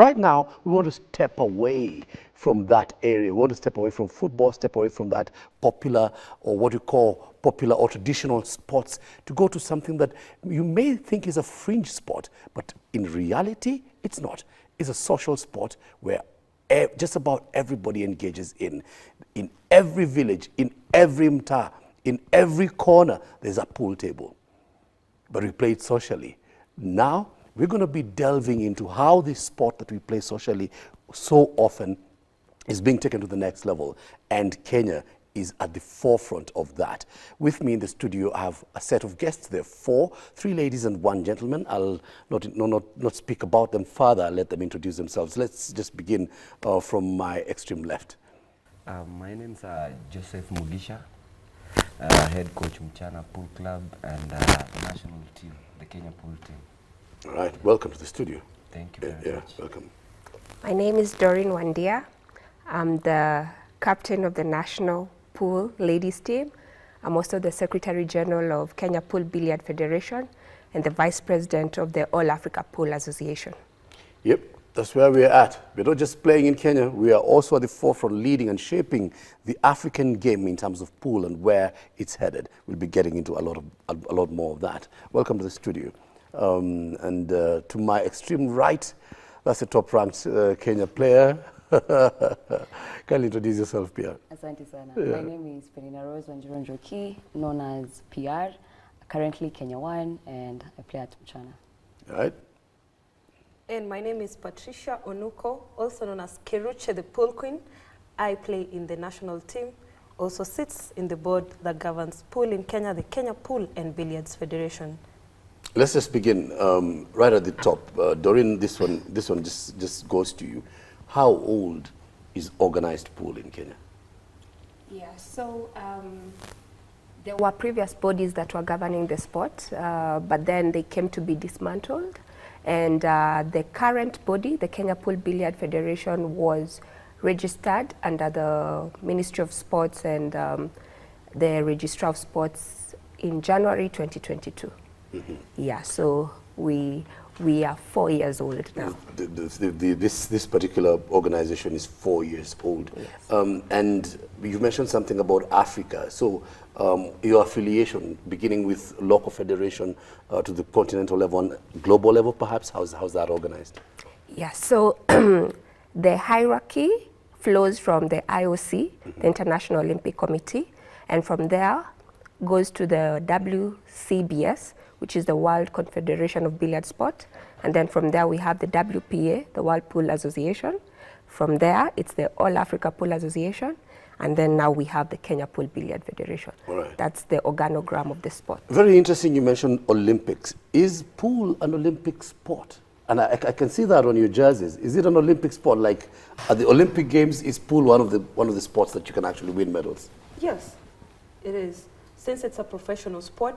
right now, we want to step away from that area. We want to step away from football, step away from that popular or what you call popular or traditional sports to go to something that you may think is a fringe sport, but in reality, it's not. It's a social sport where just about everybody engages in. In every village, in every mtaa, in every corner, there's a pool table. But we play it socially. Now, we're going to be delving into how this sport that we play socially so often is being taken to the next level. And Kenya is at the forefront of that. With me in the studio, I have a set of guests. There are three ladies and one gentleman. I'll not speak about them further. I'll let them introduce themselves. Let's just begin from my extreme left. My name's Joseph Mugisha, head coach Mchana Pool Club and national team, the Kenya Pool team. All right, welcome to the studio. Thank you very much. Welcome. My name is Doreen Wandia. I'm the captain of the national pool ladies team. I'm also the Secretary General of Kenya Pool Billiard Federation and the Vice President of the All Africa Pool Association. Yep, that's where we're at. We're not just playing in Kenya, we are also at the forefront leading and shaping the African game in terms of pool and where it's headed. We'll be getting into a lot more of that. Welcome to the studio. To my extreme right, that's a top-ranked Kenya player. Can you introduce yourself, PR? Asante sana. My name is Penina Rose Wanjiru Njoki, known as PR, currently Kenya 1, and I play at Mchana. All right. And my name is Patricia Onuko, also known as Keruche the Pool Queen. I play in the national team, also sits in the board that governs pool in Kenya, the Kenya Pool and Billiards Federation. Let's just begin right at the top. Doreen, this one just goes to you. How old is organized pool in Kenya? Yeah, so there were previous bodies that were governing the sport, but then they came to be dismantled. And the current body, the Kenya Pool Billiard Federation, was registered under the Ministry of Sports and the Registrar of Sports in January 2022. Mm-hmm. Yeah, so we are 4 years old now. This particular organization is 4 years old. Yes. And you mentioned something about Africa. So your affiliation, beginning with local federation to the continental level, on global level perhaps, how's that organized? Yeah, so the hierarchy flows from the IOC, the International Olympic Committee, and from there goes to the WCBS, which is the World Confederation of Billiard Sport. And then from there we have the WPA, the World Pool Association. From there, it's the All Africa Pool Association. And then now we have the Kenya Pool Billiard Federation. All right. That's the organogram of the sport. Very interesting you mentioned Olympics. Is pool an Olympic sport? And I can see that on your jerseys. Is it an Olympic sport? Like at the Olympic Games, is pool one of the sports that you can actually win medals? Yes, it is. Since it's a professional sport,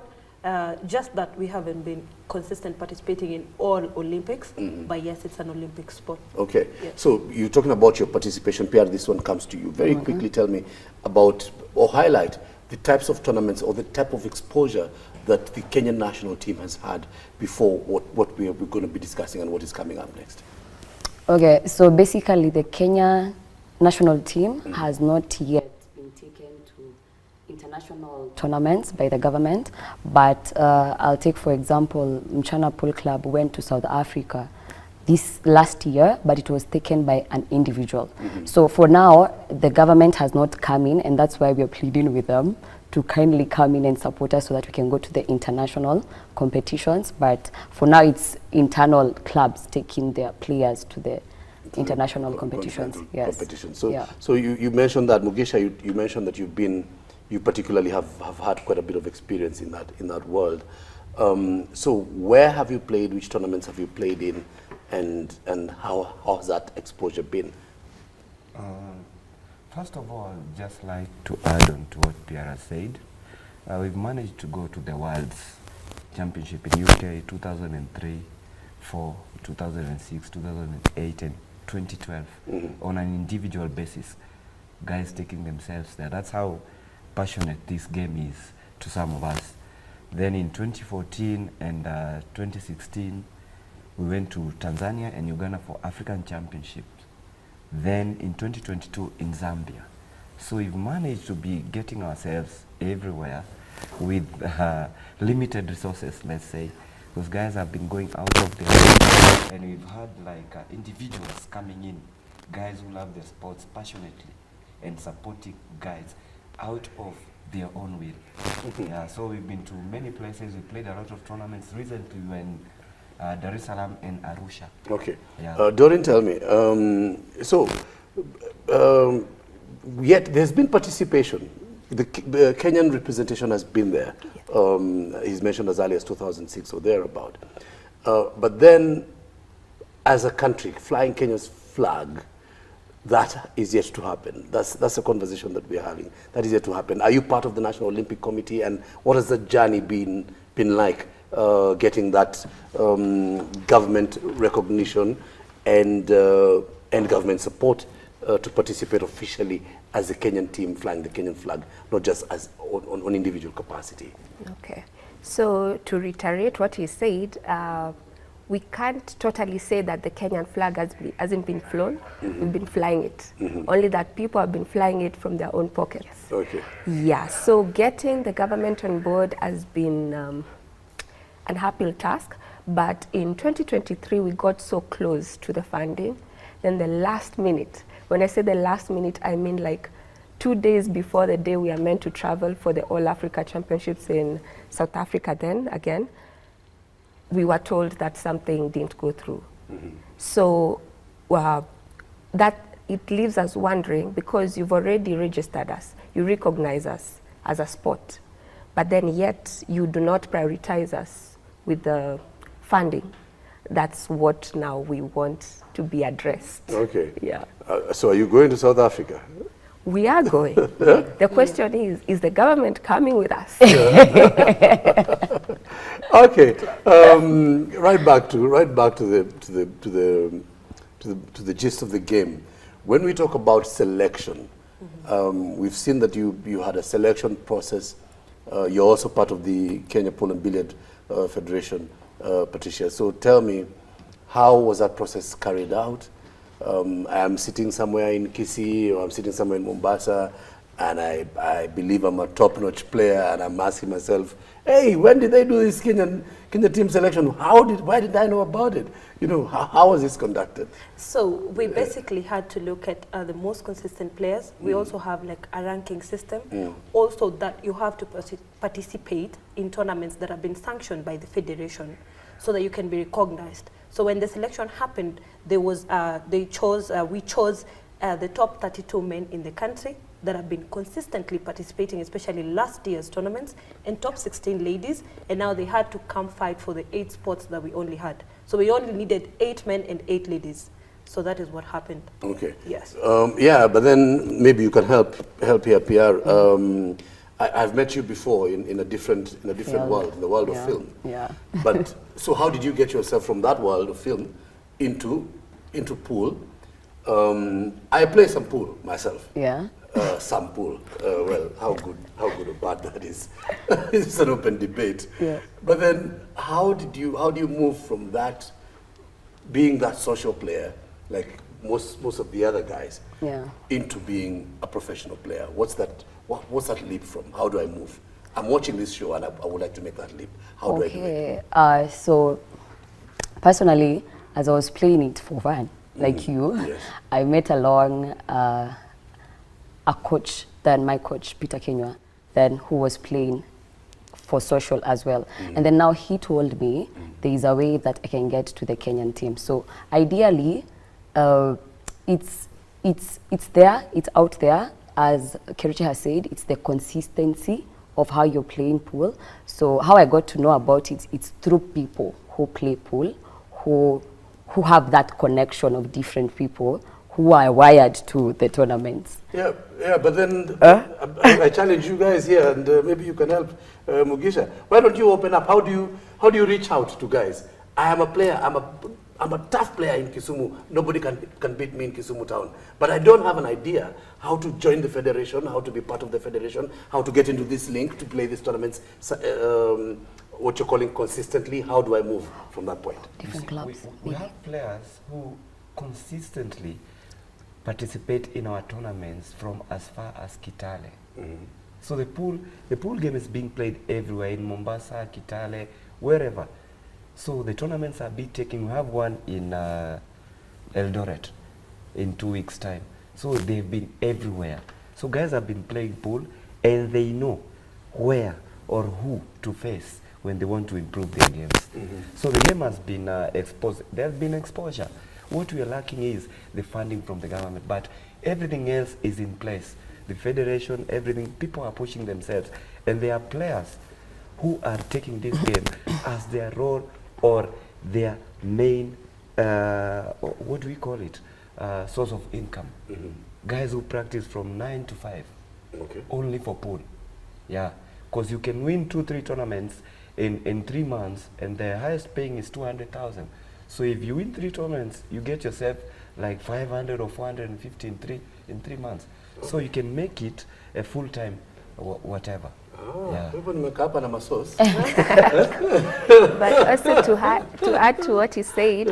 just that we haven't been consistent participating in all Olympics, but yes, it's an Olympic sport. Okay, yes. So you're talking about your participation, Pierre, this one comes to you. Very quickly tell me about, or highlight, the types of tournaments or the type of exposure that the Kenyan national team has had before what we're going to be discussing and what is coming up next. Okay, so basically the Kenya national team has not yet been taken to international tournaments by the government, but I'll take for example, Mchana Pool Club went to South Africa this last year, but it was taken by an individual. So for now, the government has not come in, and that's why we're pleading with them to kindly come in and support us so that we can go to the international competitions. But for now, it's internal clubs taking their players to the international competitions. Yes. So, yeah. So you mentioned that, Mugisha, you mentioned that you particularly have had quite a bit of experience in that world. So where have you played? Which tournaments have you played in? And how has that exposure been? First of all, just like to add on to what Pierre has said, we've managed to go to the World's Championship in UK 2003, 4, 2006, 2008 and 2012 on an individual basis. Guys taking themselves there. That's how passionate this game is to some of us. Then in 2014 and 2016, We went to Tanzania and Uganda for African Championships. Then in 2022 in Zambia. So we've managed to be getting ourselves everywhere with limited resources, let's say. Those guys have been going out of their way, and we've had like individuals coming in, guys who love their sports passionately and supporting guys out of their own will. Yeah, so we've been to many places. We played a lot of tournaments. Recently we were in Dar es Salaam and Arusha. Okay. Yeah. Doreen, tell me, yet there's been participation. The Kenyan representation has been there. He's mentioned as early as 2006 or thereabout. But then, as a country, flying Kenya's flag, that is yet to happen. That's a conversation that we're having. That is yet to happen. Are you part of the National Olympic Committee, and what has the journey been like, getting that government recognition and government support to participate officially as the Kenyan team flying the Kenyan flag, not just as on individual capacity? Okay. So to reiterate what he said, we can't totally say that the Kenyan flag hasn't been flown. We've been flying it. Only that people have been flying it from their own pockets. Okay. Yeah, so getting the government on board has been an uphill task, but in 2023 we got so close to the funding. Then the last minute, when I say the last minute, I mean like 2 days before the day we are meant to travel for the All Africa Championships in South Africa then again, we were told that something didn't go through. So that it leaves us wondering, because you've already registered us, you recognize us as a sport, but then yet you do not prioritize us with the funding. That's what now we want to be addressed. Okay. Yeah. So are you going to South Africa? We are going. The question is the government coming with us? Okay. Right back to the gist of the game. When we talk about selection, we've seen that you had a selection process. You're also part of the Kenya Pool and Billiard Federation, Patricia. So tell me, how was that process carried out? I'm sitting somewhere in Kisii, or I'm sitting somewhere in Mombasa, and I believe I'm a top-notch player, and I'm asking myself, hey, when did they do this Kenya team selection? Why did I know about it? You know, how was this conducted? So we basically had to look at the most consistent players. We also have like a ranking system. Also that you have to participate in tournaments that have been sanctioned by the federation so that you can be recognized. So when the selection happened, we chose the top 32 men in the country that have been consistently participating, especially last year's tournaments, and top 16 ladies, and now they had to come fight for the 8 spots that we only had. So we only needed 8 men and 8 ladies. So that is what happened. Okay. Yes. Yeah, but then maybe you can help here, Pierre. I've met you before in a different world, in the world of film. Yeah. But so how did you get yourself from that world of film into pool? I play some pool myself. Yeah. Some pool. Well, how good or bad that is, it's an open debate. Yeah. But then, how do you move from that, being that social player, like most of the other guys, into being a professional player? What's that leap from? How do I move? I'm watching this show and I would like to make that leap. How do I do it? So personally, as I was playing it for fun, like you, yes. I met along a coach, then my coach, Peter Kenywa, then who was playing for social as well. And then now he told me there is a way that I can get to the Kenyan team. So ideally, it's there, it's out there. As Keruche has said, it's the consistency of how you're playing pool. So how I got to know about it, it's through people who play pool, who have that connection of different people who are wired to the tournaments. Yeah, but then I challenge you guys here, and maybe you can help Mugisha. Why don't you open up? How do you reach out to guys? I am a player. I'm a tough player in Kisumu. Nobody can beat me in Kisumu town. But I don't have an idea how to join the federation, how to be part of the federation, how to get into this link to play these tournaments what you're calling consistently? How do I move from that point? Different clubs. We have players who consistently participate in our tournaments from as far as Kitale. So the pool game is being played everywhere, in Mombasa, Kitale, wherever. So the tournaments are being taken. We have one in Eldoret in 2 weeks' time. So they've been everywhere. So guys have been playing pool, and they know where or who to face when they want to improve their games. So the game has been exposed. There's been exposure. What we are lacking is the funding from the government, but everything else is in place. The federation, everything, people are pushing themselves, and there are players who are taking this game as their role or their main, what do we call it, source of income. Guys who practice from 9 to 5, only for pool. Yeah, because you can win 2-3 tournaments in 3 months, and the highest paying is 200,000. So if you win 3 tournaments, you get yourself like 500 or 450 in 3 months. So you can make it a full-time whatever. Yeah. But also to add to what he said,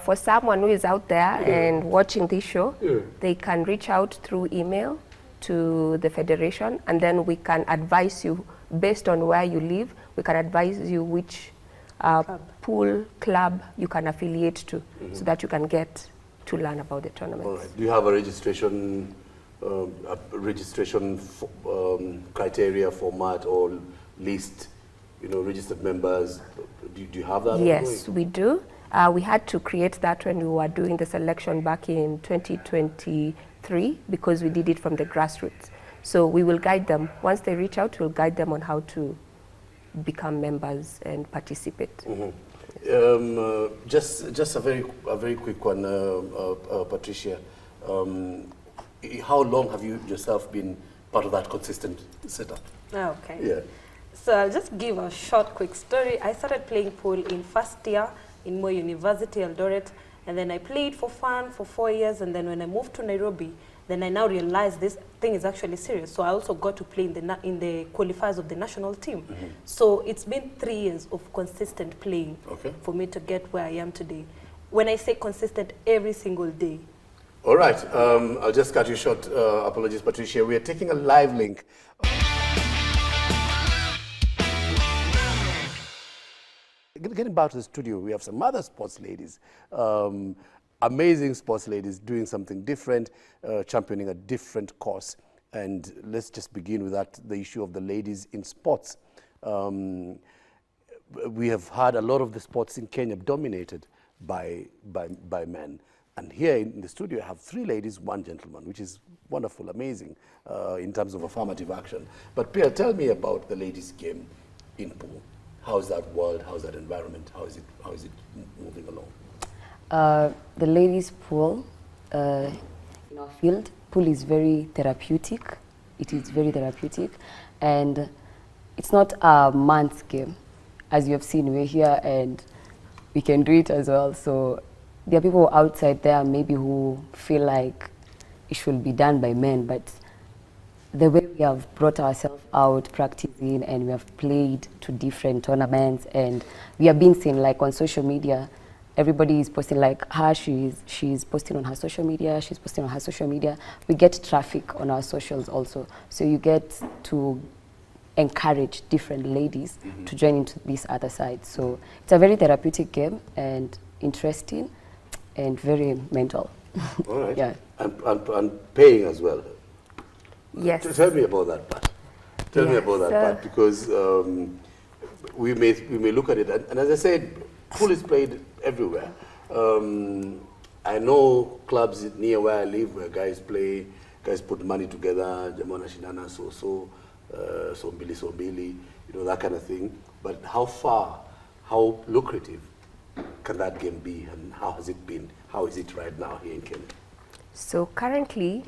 for someone who is out there and watching this show, they can reach out through email to the federation, and then we can advise you based on where you live. We can advise you which pool club you can affiliate to, so that you can get to learn about the tournament. All right. Do you have a registration criteria, format, or list, registered members? Do you have that? Yes, we do. We had to create that when we were doing the selection back in 2023, because we did it from the grassroots. So we will guide them. Once they reach out, we'll guide them on how to become members and participate. Just a very quick one, Patricia. How long have you yourself been part of that consistent setup? Okay. Yeah. So I'll just give a short, quick story. I started playing pool in first year in Moi University, Eldoret, and then I played for fun for 4 years, and then when I moved to Nairobi, then I now realized this thing is actually serious. So I also got to play in the qualifiers of the national team. So it's been 3 years of consistent playing for me to get where I am today. When I say consistent, every single day. All right, I'll just cut you short. Apologies, Patricia. We are taking a live link. Getting back to the studio, we have some other sports ladies, amazing sports ladies doing something different, championing a different cause. And let's just begin with that, the issue of the ladies in sports. We have had a lot of the sports in Kenya dominated by men. And here in the studio, I have 3 ladies, 1 gentleman, which is wonderful, amazing in terms of affirmative action. But Pierre, tell me about the ladies' game in pool. How's that world? How's that environment? How is it moving along? The ladies' pool in our field, pool is very therapeutic. It is very therapeutic, and it's not a man's game. As you have seen, we're here and we can do it as well. So there are people outside there maybe who feel like it should be done by men, but the way we have brought ourselves out practicing, and we have played to different tournaments, and we have been seen like on social media. Everybody is posting like her, she's posting on her social media, she's posting on her social media. We get traffic on our socials also. So you get to encourage different ladies to join into this other side. So it's a very therapeutic game and interesting and very mental. All right. Yeah. And paying as well. Yes. Tell me about that part. Tell me about that part, because we may look at it, and as I said, pool is played everywhere. I know clubs near where I live where guys put money together, jamana shinana, sombili, that kind of thing. But how lucrative can that game be, and how has it been? How is it right now here in Kenya? So currently,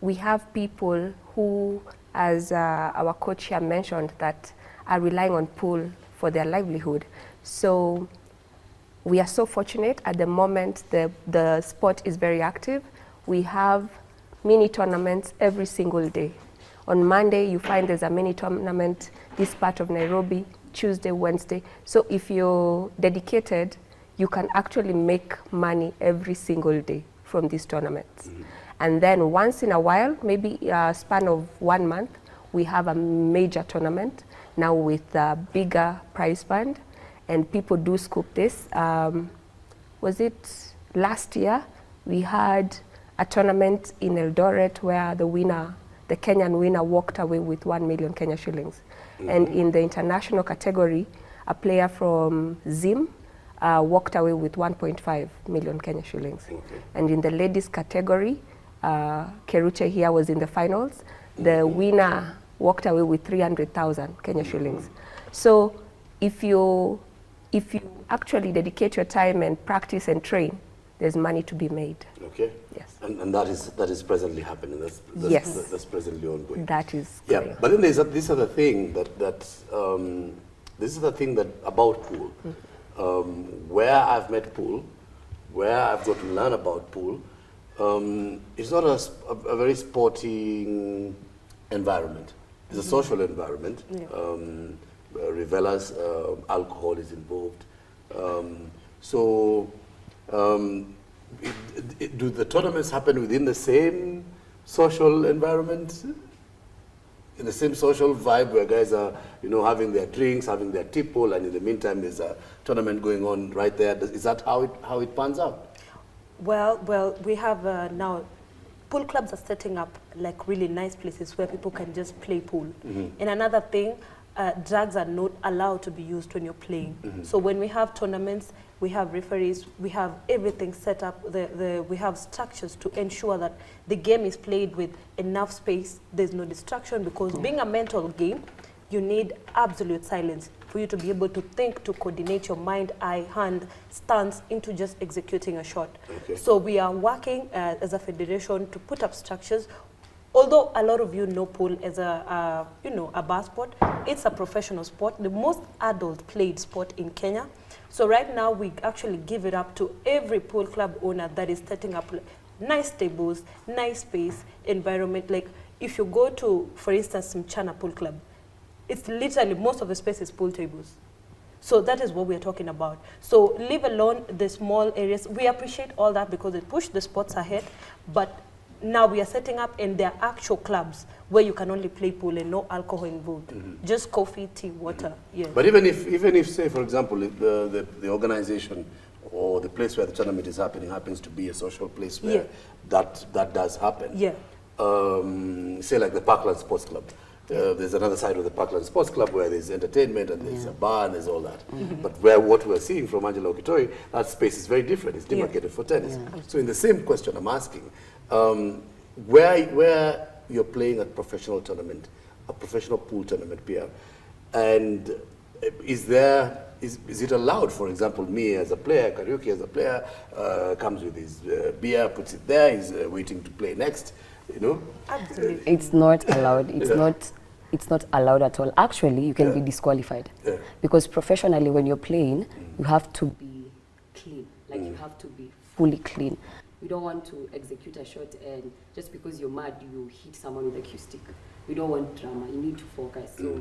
we have people who, as our coach here mentioned, that are relying on pool for their livelihood. So we are so fortunate at the moment. The sport is very active. We have mini tournaments every single day. On Monday, you find there's a mini tournament, this part of Nairobi, Tuesday, Wednesday. So if you're dedicated, you can actually make money every single day from these tournaments. And then once in a while, maybe a span of 1 month, we have a major tournament now with a bigger prize fund, and people do scoop this. Was it last year? We had a tournament in Eldoret where the winner, the Kenyan winner, walked away with 1 million Kenya shillings. And in the international category, a player from Zim walked away with 1.5 million Kenya shillings. And in the ladies category, Keruche here was in the finals. The winner walked away with 300,000 Kenya shillings. So if you actually dedicate your time and practice and train, there's money to be made. Okay. Yes. And that is presently happening. That's presently ongoing. That is Yeah. correct. But then there's this other thing this is the thing that about pool. Where I've met pool, where I've got to learn about pool, it's not a very sporting environment. It's a social environment. Revelers, alcohol is involved. Do the tournaments happen within the same social environment? In the same social vibe where guys are, having their drinks, having their tipple, and in the meantime there's a tournament going on right there. Is that how it pans out? Well, we have now, pool clubs are setting up like really nice places where people can just play pool. And another thing, drugs are not allowed to be used when you're playing. So when we have tournaments, we have referees, we have everything set up, we have structures to ensure that the game is played with enough space, there's no distraction, because being a mental game, you need absolute silence for you to be able to think, to coordinate your mind, eye, hand, stance into just executing a shot. So we are working as a federation to put up structures. Although a lot of you know pool as a bar sport, it's a professional sport, the most adult played sport in Kenya. So right now we actually give it up to every pool club owner that is setting up nice tables, nice space, environment. Like if you go to, for instance, Mchana Pool Club, it's literally most of the space is pool tables. So that is what we are talking about. So leave alone the small areas. We appreciate all that because it pushed the sports ahead, but now we are setting up, and there are actual clubs where you can only play pool and no alcohol involved. Just coffee, tea, water. Yes. But even if, say, for example, the organization or the place where the tournament is happening happens to be a social place where that does happen. Yeah. Say like the Parkland Sports Club. There's another side of the Parkland Sports Club where there's entertainment and there's a bar and there's all that. But what we're seeing from Angela Okitori, that space is very different. It's demarcated for tennis. So in the same question I'm asking, where you're playing a professional tournament, a professional pool tournament, Pierre, and is it allowed, for example, me as a player, Kariuki as a player, comes with his beer, puts it there, he's waiting to play next, Absolutely. It's not allowed. It's not allowed at all. Actually, you can be disqualified. Because professionally, when you're playing, you have to be clean. Like you have to be fully clean. We don't want to execute a shot and just because you're mad, you hit someone with a cue stick. We don't want drama. You need to focus. So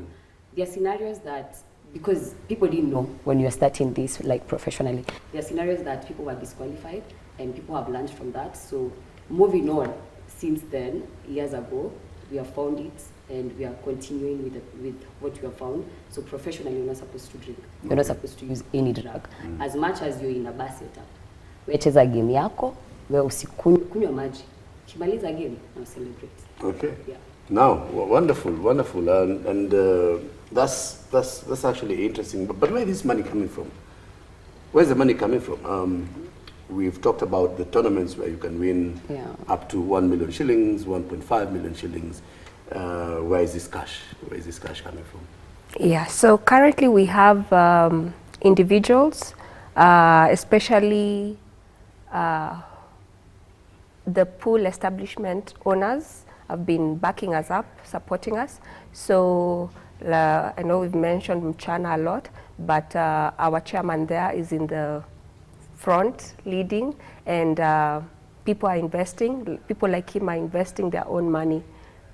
there are scenarios that, because people didn't know when you're starting this like professionally, there are scenarios that people were disqualified and people have learned from that. So moving on, since then, years ago, we have found it and we are continuing with what we have found. So professionally, you're not supposed to drink. You're not supposed to use any drug. As much as you're in a bar setup. Wecheza game yako, we usikunywa maji. Kimaliza game, now celebrate. Okay. Yeah. Now, wonderful, and that's actually interesting. But where is this money coming from? Where's the money coming from? We've talked about the tournaments where you can win up to 1 million shillings, 1.5 million shillings. Where is this cash? Where is this cash coming from? Yeah, so currently we have individuals, especially the pool establishment owners have been backing us up, supporting us. So I know we've mentioned Mchana a lot, but our chairman there is in the front leading, and people are investing. People like him are investing their own money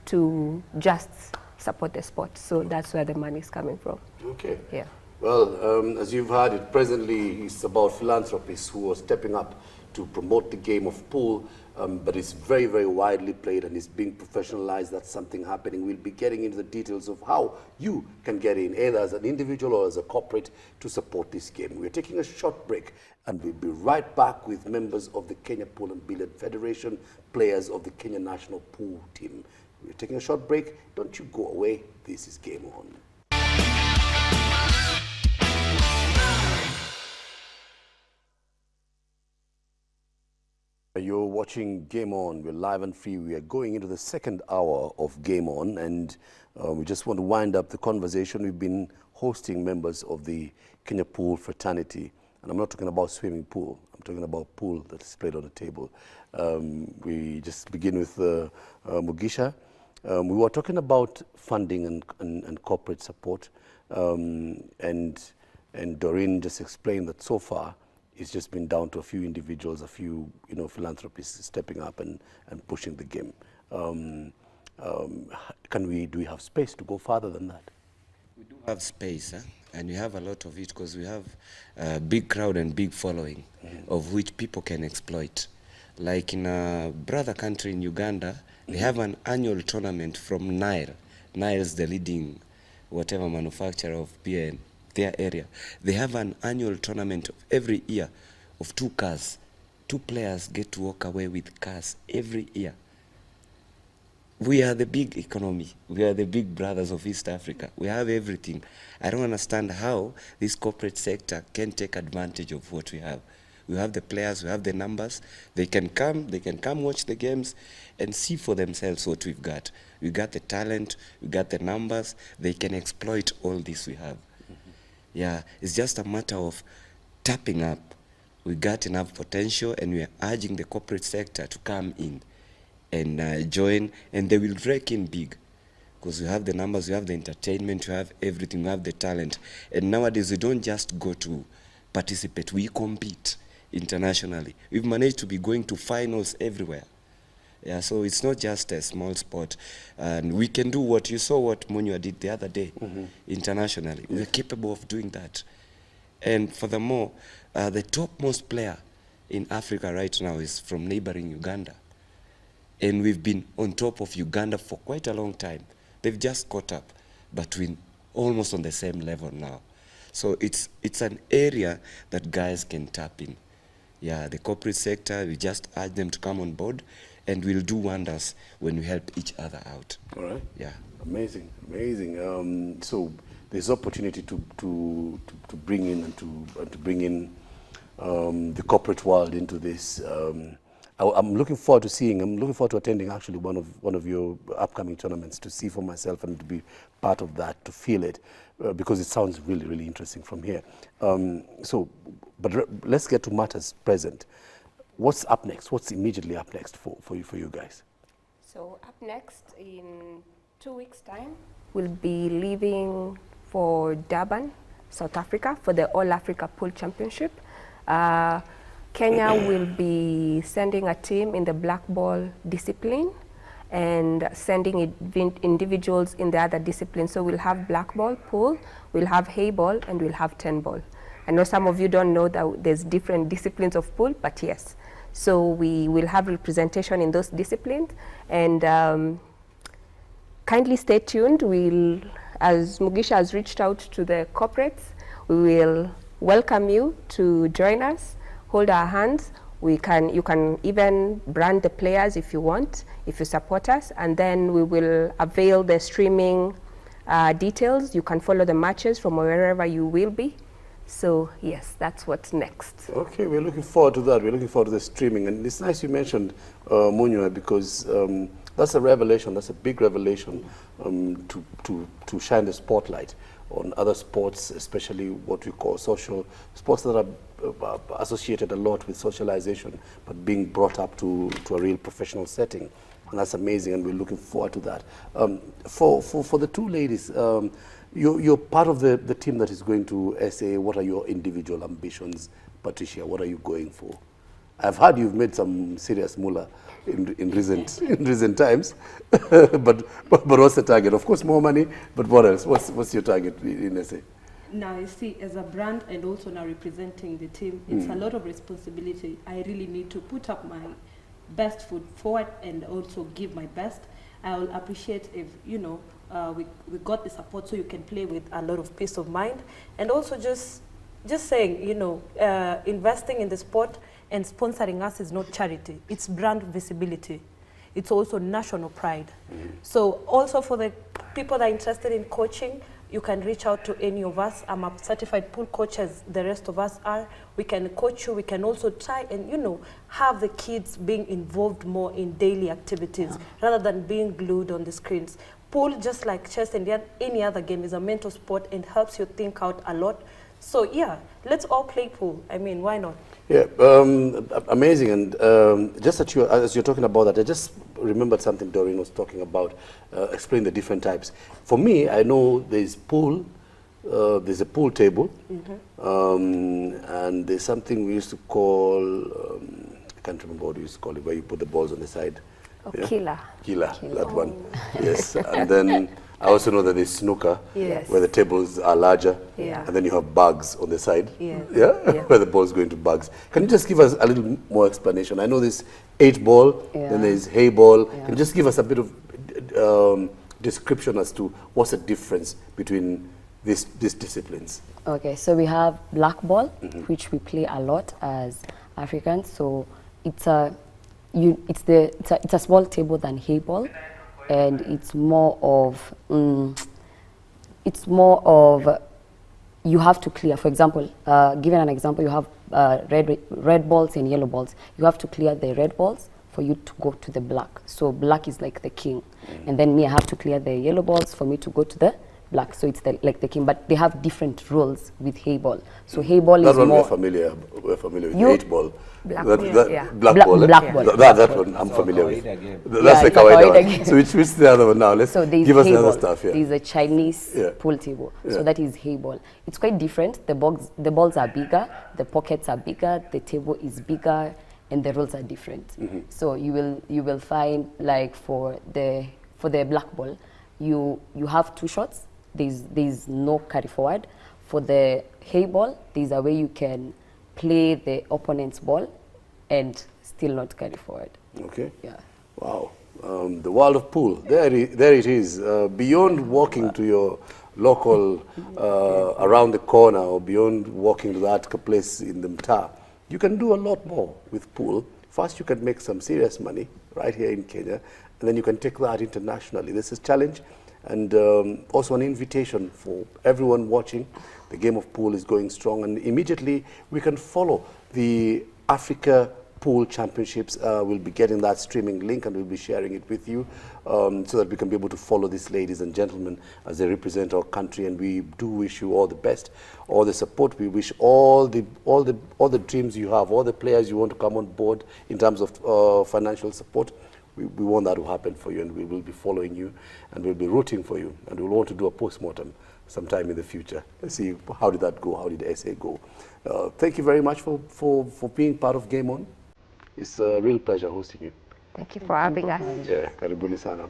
to just support the sport. So that's where the money is coming from. Okay. Yeah. Well, as you've heard it, presently it's about philanthropists who are stepping up to promote the game of pool, but it's very, very widely played and it's being professionalized. That's something happening. We'll be getting into the details of how you can get in, either as an individual or as a corporate, to support this game. We're taking a short break and we'll be right back with members of the Kenya Pool and Billiard Federation, players of the Kenya national pool team. We're taking a short break. Don't you go away. This is Game On. You're watching Game On. We're live and free. We are going into the second hour of Game On, and we just want to wind up the conversation. We've been hosting members of the Kenya Pool fraternity, and I'm not talking about swimming pool. I'm talking about pool that is played on the table. We just begin with Mugisha. We were talking about funding and corporate support, and Doreen just explained that so far it's just been down to a few individuals, a few philanthropists stepping up and pushing the game. Do we have space to go farther than that? We do have space, and we have a lot of it because we have a big crowd and big following of which people can exploit. Like in a brother country in Uganda, they have an annual tournament from Nile. Nile is the leading whatever manufacturer of beer in their area. They have an annual tournament every year of 2 cars. 2 players get to walk away with cars every year. We are the big economy. We are the big brothers of East Africa. We have everything. I don't understand how this corporate sector can take advantage of what we have. We have the players, we have the numbers. They can come watch the games and see for themselves what we've got. We got the talent, we got the numbers. They can exploit all this we have. Yeah, it's just a matter of tapping up. We got enough potential, and we are urging the corporate sector to come in and join, and they will rake in big. Because we have the numbers, we have the entertainment, we have everything, we have the talent. And nowadays, we don't just go to participate, we compete internationally. We've managed to be going to finals everywhere. Yeah, so it's not just a small sport. And we can do what you saw what Munywa did the other day internationally. We're capable of doing that. And furthermore, the topmost player in Africa right now is from neighboring Uganda. And we've been on top of Uganda for quite a long time. They've just caught up, but we're almost on the same level now. So it's an area that guys can tap in. Yeah, the corporate sector, we just urge them to come on board, and we'll do wonders when we help each other out. All right. Yeah. Amazing, amazing. So there's opportunity to bring in and to bring in the corporate world into this. I'm looking forward to attending actually one of your upcoming tournaments to see for myself and to be part of that, to feel it, because it sounds really, really interesting from here. But let's get to matters present. What's up next? What's immediately up next for you guys? So up next, in 2 weeks' time, we'll be leaving for Durban, South Africa, for the All Africa Pool Championship. Kenya will be sending a team in the black ball discipline and sending individuals in the other discipline. So we'll have black ball, pool, we'll have hay ball, and we'll have 10 ball. I know some of you don't know that there's different disciplines of pool, but yes. So we will have representation in those disciplines, and kindly stay tuned. As Mugisha has reached out to the corporates, we will welcome you to join us, hold our hands. You can even brand the players if you want, if you support us, and then we will avail the streaming details. You can follow the matches from wherever you will be. So yes, that's what's next. Okay, we're looking forward to that. We're looking forward to the streaming, and it's nice you mentioned Munywa, because that's a revelation. That's a big revelation to shine the spotlight on other sports, especially what we call social sports that are associated a lot with socialization, but being brought up to a real professional setting. And that's amazing, and we're looking forward to that. For the two ladies, you're part of the team that is going to SA. What are your individual ambitions, Patricia? What are you going for? I've heard you've made some serious moolah in recent times, but what's the target? Of course, more money, but what else? What's your target in SA? Now, you see, as a brand and also now representing the team, it's a lot of responsibility. I really need to put up my best foot forward and also give my best. I will appreciate if, you know, we got the support so you can play with a lot of peace of mind. And also just saying, you know, investing in the sport and sponsoring us is not charity. It's brand visibility. It's also national pride. So also for the people that are interested in coaching, you can reach out to any of us. I'm a certified pool coach, as the rest of us are. We can coach you. We can also try and, you know, have the kids being involved more in daily activities rather than being glued on the screens. Pool, just like chess and any other game, is a mental sport and helps you think out a lot. So yeah, let's all play pool. I mean, why not? Yeah, amazing. And just as you're talking about that, I just remembered something Doreen was talking about, explain the different types. For me, I know there's pool, there's a pool table, and there's something we used to call, I can't remember what we used to call it, where you put the balls on the side. Oh, Yeah? killer. Killer, that one. Yes, and then I also know that there's snooker, Yes. where the tables are larger, Yeah. and then you have bags on the side, Yeah. yeah? Where the balls go into bags. Can you just give us a little more explanation? I know there's 8-ball, then there's hay ball. Can you just give us a bit of description as to what's the difference between these disciplines? Okay, so we have black ball, which we play a lot as Africans. So it's a small table than hay ball, and it's more of you have to clear. For example, given an example, you have red balls and yellow balls. You have to clear the red balls for you to go to the black. So black is like the king, and then me, I have to clear the yellow balls for me to go to the black. So it's like the king, but they have different rules with hay ball. So hay ball That is one more. we're familiar with. You- 8-ball. Black That- ball, that- yeah. Black Black- ball. black ball. That one I'm familiar with. kawaida game. That's Yeah, the it's a kawaida kawaida one. game. So which is the other one now? Let's So there's give us hay the other ball. stuff here. There's a Chinese Yeah. pool table. Yeah. So that is hay ball. It's quite different. The balls are bigger, the pockets are bigger, the table is bigger, and the rules are different. So you will find, like, for the black ball, you have 2 shots. There's no carry forward. For the hay ball, there's a way you can play the opponent's ball and still not carry forward. Okay. Yeah. Wow. The world of pool. There it is. Beyond walking to your local, around the corner, or beyond walking to the Artica place in the Mtaa, you can do a lot more with pool. First, you can make some serious money right here in Kenya, and then you can take that internationally. This is a challenge, and also an invitation for everyone watching. The game of pool is going strong, and immediately we can follow the Africa Pool Championships. We'll be getting that streaming link, and we'll be sharing it with you, so that we can be able to follow these ladies and gentlemen as they represent our country. And we do wish you all the best, all the support. We wish all the dreams you have, all the players you want to come on board in terms of financial support. We want that to happen for you, and we will be following you, and we'll be rooting for you, and we'll want to do a post-mortem sometime in the future. Let's see, how did that go? How did SA go? Thank you very much for being part of Game On. It's a real pleasure hosting you. Thank you for having us. Yeah, karibuni sana.